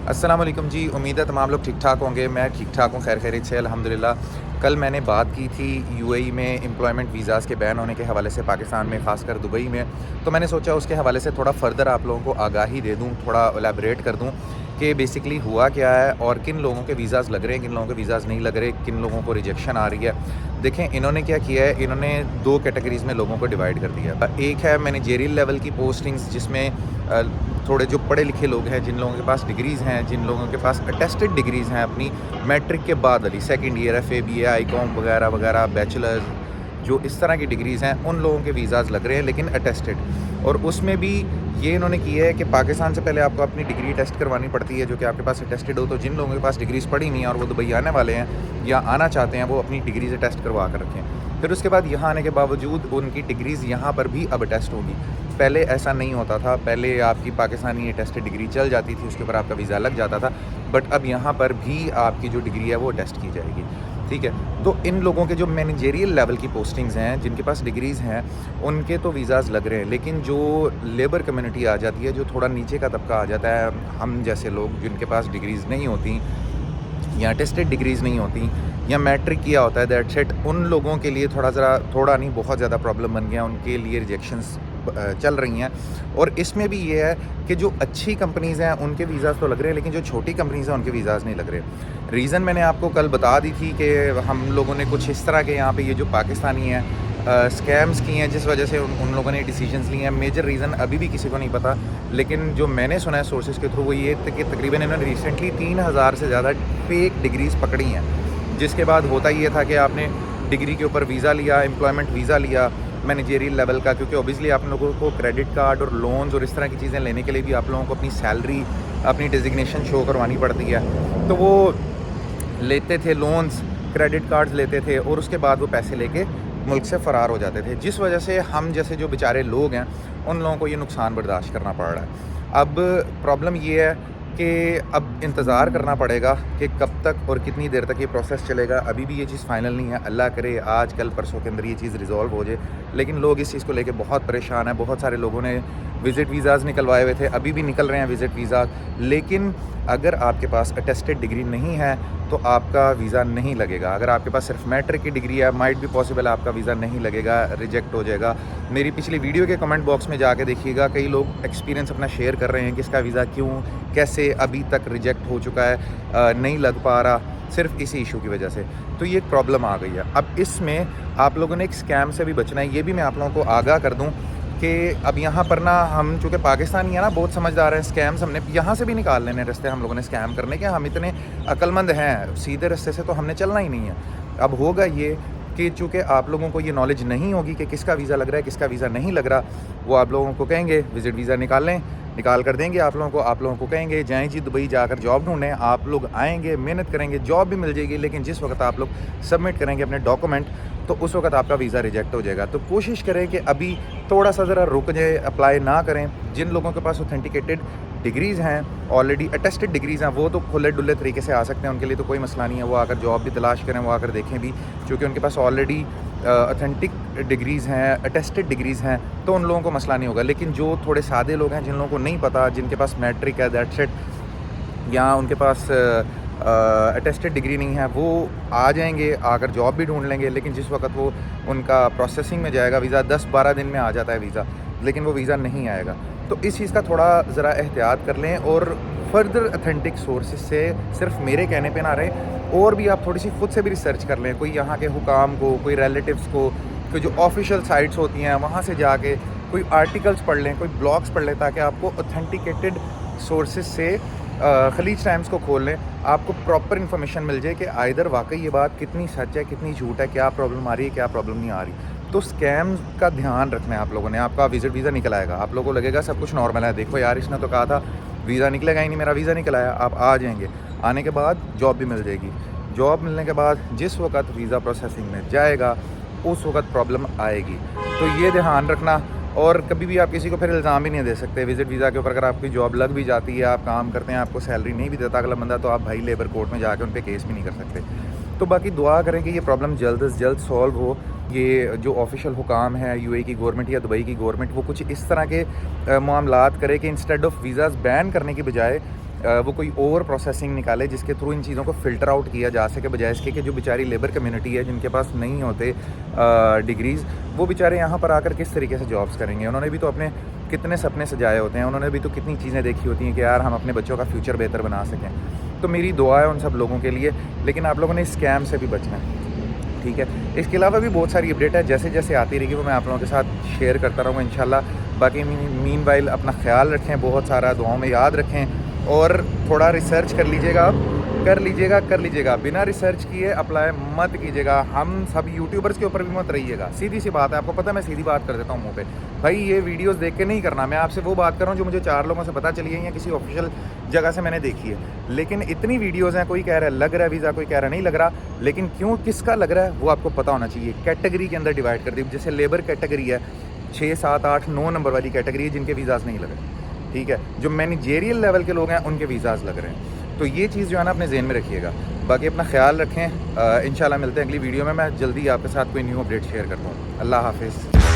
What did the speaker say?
अस्सलाम वालेकुम जी। उम्मीद है तमाम लोग ठीक ठाक होंगे। मैं ठीक ठाक हूँ, खैर खैरियत से अल्हम्दुलिल्लाह। कल मैंने बात की थी यूएई में एम्प्लॉयमेंट वीज़ाज़ के बैन होने के हवाले से, पाकिस्तान में ख़ासकर दुबई में। तो मैंने सोचा उसके हवाले से थोड़ा फ़र्दर आप लोगों को आगाही दे दूँ, थोड़ा एलैबोरेट कर दूँ कि बेसिकली हुआ क्या है और किन लोगों के वीज़ाज़ लग रहे हैं, किन लोगों के वीज़ाज़ नहीं लग रहे, किन लोगों को रिजेक्शन आ रही है। देखें, इन्होंने क्या किया है, इन्होंने 2 कैटेगरीज़ में लोगों को डिवाइड कर दिया है। एक है मैनेजेरियल लेवल की पोस्टिंग्स, जिसमें थोड़े जो पढ़े लिखे लोग हैं, जिन लोगों के पास डिग्रीज़ हैं, जिन लोगों के पास अटेस्टेड डिग्रीज़ हैं अपनी मैट्रिक के बाद वाली, second year FA, BA, Icom वगैरह वगैरह, बैचलर्स, जो इस तरह की डिग्रीज़ हैं, उन लोगों के वीज़ाज़ लग रहे हैं, लेकिन अटेस्टेड। और उसमें भी ये इन्होंने किया है कि पाकिस्तान से पहले आपको अपनी डिग्री टेस्ट करवानी पड़ती है, जो कि आपके पास अटेस्टेड हो। तो जिन लोगों के पास डिग्रीज़ पढ़ी नहीं है और वो दुबई आने वाले हैं या आना चाहते हैं, वो अपनी डिग्री से टेस्ट करवा कर रखें। फिर उसके बाद यहाँ आने के बावजूद उनकी डिग्रीज़ यहाँ पर भी अब टेस्ट होगी। पहले ऐसा नहीं होता था, पहले आपकी पाकिस्तानी टेस्टेड डिग्री चल जाती थी, उसके ऊपर आपका वीज़ा लग जाता था। बट अब यहाँ पर भी आपकी जो डिग्री है वो टेस्ट की जाएगी, ठीक है। तो इन लोगों के जो मैनेजेरियल लेवल की पोस्टिंग्स हैं, जिनके पास डिग्रीज़ हैं, उनके तो वीज़ाज़ लग रहे हैं। लेकिन जो लेबर कम्युनिटी आ जाती है, जो थोड़ा नीचे का तबका आ जाता है, हम जैसे लोग जिनके पास डिग्रीज़ नहीं होती या टेस्टेड डिग्रीज़ नहीं होती या मैट्रिक किया होता है, दैट्स इट, उन लोगों के लिए थोड़ा नहीं बहुत ज़्यादा प्रॉब्लम बन गया। उनके लिए रिजेक्शंस चल रही हैं। और इसमें भी ये है कि जो अच्छी कंपनीज़ हैं उनके वीज़ाज़ तो लग रहे हैं, लेकिन जो छोटी कंपनीज़ हैं उनके वीज़ाज़ नहीं लग रहे। रीज़न मैंने आपको कल बता दी थी कि हम लोगों ने कुछ इस तरह के यहाँ पे ये जो पाकिस्तानी हैं स्कैम्स की हैं, जिस वजह से उन लोगों ने डिसीजंस लिए हैं। मेजर रीज़न अभी भी किसी को नहीं पता, लेकिन जो मैंने सुना है सोर्सेज़ के थ्रू, वो ये कि तकरीबन इन्होंने रिसेंटली 3000 से ज़्यादा फेक डिग्रीज़ पकड़ी हैं। जिसके बाद होता ये था कि आपने डिग्री के ऊपर वीज़ा लिया, एम्प्लॉयमेंट वीज़ा लिया मैनेजेरियल लेवल का, क्योंकि ऑब्वियसली आप लोगों को क्रेडिट कार्ड और लोन्स और इस तरह की चीज़ें लेने के लिए भी आप लोगों को अपनी सैलरी, अपनी डेजिग्नेशन शो करवानी पड़ती है। तो वो लेते थे लोन्स, क्रेडिट कार्ड्स लेते थे और उसके बाद वो पैसे लेके मुल्क से फ़रार हो जाते थे, जिस वजह से हम जैसे जो बेचारे लोग हैं उन लोगों को ये नुकसान बर्दाश्त करना पड़ रहा है। अब प्रॉब्लम ये है कि अब इंतज़ार करना पड़ेगा कि कब तक और कितनी देर तक ये प्रोसेस चलेगा। अभी भी ये चीज़ फ़ाइनल नहीं है। अल्लाह करे आज कल परसों के अंदर ये चीज़ रिज़ॉल्व हो जाए, लेकिन लोग इस चीज़ को लेके बहुत परेशान हैं। बहुत सारे लोगों ने विज़िट वीज़ाज़ निकलवाए हुए थे, अभी भी निकल रहे हैं विज़िट वीज़ा, लेकिन अगर आपके पास अटेस्टेड डिग्री नहीं है तो आपका वीज़ा नहीं लगेगा। अगर आपके पास सिर्फ मैट्रिक की डिग्री है, माइट भी पॉसिबल आपका वीज़ा नहीं लगेगा, रिजेक्ट हो जाएगा। मेरी पिछली वीडियो के कमेंट बॉक्स में जाके देखिएगा, कई लोग एक्सपीरियंस अपना शेयर कर रहे हैं कि इसका वीज़ा क्यों, कैसे अभी तक रिजेक्ट हो चुका है, नहीं लग पा रहा, सिर्फ इसी इशू की वजह से। तो ये प्रॉब्लम आ गई है। अब इसमें आप लोगों ने एक स्कैम से भी बचना है, ये भी मैं आप लोगों को आगाह कर दूँ कि अब यहाँ पर ना, हम चूँकि पाकिस्तानी है ना, बहुत समझदार हैं। स्कैम्स हमने यहाँ से भी निकाल लेने रास्ते हम लोगों ने स्कैम करने के। हम इतने अक्लमंद हैं, सीधे रास्ते से तो हमने चलना ही नहीं है। अब होगा ये कि चूँकि आप लोगों को ये नॉलेज नहीं होगी कि किसका वीज़ा लग रहा है, किसका वीज़ा नहीं लग रहा, वो आप लोगों को कहेंगे विज़िट वीज़ा निकाल लें, निकाल कर देंगे आप लोगों को कहेंगे जाएँ जी दुबई जाकर जॉब ढूँढें। आप लोग आएँगे, मेहनत करेंगे, जॉब भी मिल जाएगी, लेकिन जिस वक्त आप लोग सबमिट करेंगे अपने डॉक्यूमेंट, तो उस वक्त आपका वीज़ा रिजेक्ट हो जाएगा। तो कोशिश करें कि अभी थोड़ा सा ज़रा रुक जाए, अप्लाई ना करें। जिन लोगों के पास ऑथेंटिकेटेड डिग्रीज़ हैं, ऑलरेडी अटेस्टेड डिग्रीज़ हैं, वो तो खुले डुल्ले तरीके से आ सकते हैं, उनके लिए तो कोई मसला नहीं है। वो आकर जॉब भी तलाश करें, वो आकर देखें भी, क्योंकि उनके पास ऑलरेडी ऑथेंटिक डिग्रीज़ हैं, अटेस्टेड डिग्रीज़ हैं, तो उन लोगों को मसला नहीं होगा। लेकिन जो थोड़े सादे लोग हैं, जिन लोगों को नहीं पता, जिनके पास मैट्रिक है, दैट्स इट, या उनके पास अटेस्टेड डिग्री नहीं है, वो आ जाएंगे, आकर जॉब भी ढूंढ लेंगे, लेकिन जिस वक्त वो उनका प्रोसेसिंग में जाएगा वीज़ा, 10-12 दिन में आ जाता है वीज़ा, लेकिन वो वीज़ा नहीं आएगा। तो इस चीज़ का थोड़ा ज़रा एहतियात कर लें और फर्दर अथेंटिक सोर्सेज से, सिर्फ मेरे कहने पे ना रहे, और भी आप थोड़ी सी खुद से भी रिसर्च कर लें। कोई यहाँ के हुकाम को, कोई रिलेटिव्स को, कोई जो ऑफिशियल साइट्स होती हैं वहाँ से जाके कोई आर्टिकल्स पढ़ लें, कोई ब्लॉग्स पढ़ लें, ताकि आपको ऑथेंटिकेटेड सोर्सेज से खलीज टाइम्स को खोल लें, आपको प्रॉपर इन्फॉर्मेशन मिल जाए कि आइदर वाकई ये बात कितनी सच है, कितनी झूठ है, क्या प्रॉब्लम आ रही है, क्या प्रॉब्लम नहीं आ रही। तो स्कैम का ध्यान रखना है आप लोगों ने। आपका विज़िट वीज़ा निकल आएगा, आप लोगों को लगेगा सब कुछ नॉर्मल है, देखो यार इसने तो कहा था वीज़ा निकलेगा ही नहीं, मेरा वीज़ा निकल आया। आप आ जाएंगे, आने के बाद जॉब भी मिल जाएगी, जॉब मिलने के बाद जिस वक्त वीज़ा प्रोसेसिंग में जाएगा उस वक्त प्रॉब्लम आएगी। तो ये ध्यान रखना। और कभी भी आप किसी को फिर इल्ज़ाम भी नहीं दे सकते विज़िट वीज़ा के ऊपर। अगर आपकी जॉब लग भी जाती है, आप काम करते हैं, आपको सैलरी नहीं भी देता अगला बंदा, तो आप भाई लेबर कोर्ट में जाके उन पर केस भी नहीं कर सकते। तो बाकी दुआ करें कि ये प्रॉब्लम जल्द से जल्द सॉल्व हो। ये जो ऑफिशियल हुकाम है यूएई की गवर्नमेंट या दुबई की गवर्नमेंट, वो कुछ इस तरह के मामलात करे कि इंस्टेड ऑफ वीज़ाज़ बैन करने की बजाय वो कोई ओवर प्रोसेसिंग निकाले जिसके थ्रू इन चीज़ों को फ़िल्टर आउट किया जा सके, बजाय इसके कि जो बेचारी लेबर कम्युनिटी है जिनके पास नहीं होते डिग्रीज़, वो बेचारे यहाँ पर आकर किस तरीके से जॉब्स करेंगे। उन्होंने भी तो अपने कितने सपने सजाए होते हैं, उन्होंने भी तो कितनी चीज़ें देखी होती हैं कि यार हम अपने बच्चों का फ्यूचर बेहतर बना सकें। तो मेरी दुआ है उन सब लोगों के लिए, लेकिन आप लोगों ने स्कैम से भी बचना है, ठीक है। इसके अलावा भी बहुत सारी अपडेट है, जैसे जैसे आती रहेगी वो मैं आप लोगों के साथ शेयर करता रहूँगा इंशाल्लाह। बाकी मीनवाइल अपना ख्याल रखें, बहुत सारा दुआओं में याद रखें और थोड़ा रिसर्च कर लीजिएगा, कर लीजिएगा। बिना रिसर्च किए अप्लाई मत कीजिएगा। हम सब यूट्यूबर्स के ऊपर भी मत रहिएगा, सीधी सी बात है। आपको पता है मैं सीधी बात कर देता हूँ मुँह पे, भाई ये वीडियोस देख के नहीं करना। मैं आपसे वो बात कर रहा हूँ जो मुझे 4 लोगों से पता चली है या किसी ऑफिशियल जगह से मैंने देखी है। लेकिन इतनी वीडियोज़ हैं, कोई कह रहा है लग रहा है वीज़ा, कोई कह रहा है नहीं लग रहा, लेकिन क्यों किसका लग रहा है वो आपको पता होना चाहिए। कैटेगरी के अंदर डिवाइड कर दी, जैसे लेबर कैटेगरी है 6, 7, 8, 9 नंबर वाली कैटेगरी है जिनके वीज़ाज़ नहीं लग रहे, ठीक है। जो मैनेजेरियल लेवल के लोग हैं उनके वीज़ाज़ लग रहे हैं। तो ये चीज़ जो है ना अपने ज़हन में रखिएगा। बाकी अपना ख्याल रखें, इंशाल्लाह मिलते हैं अगली वीडियो में। मैं जल्दी आपके साथ कोई न्यू अपडेट शेयर करता हूँ। अल्लाह हाफिज़।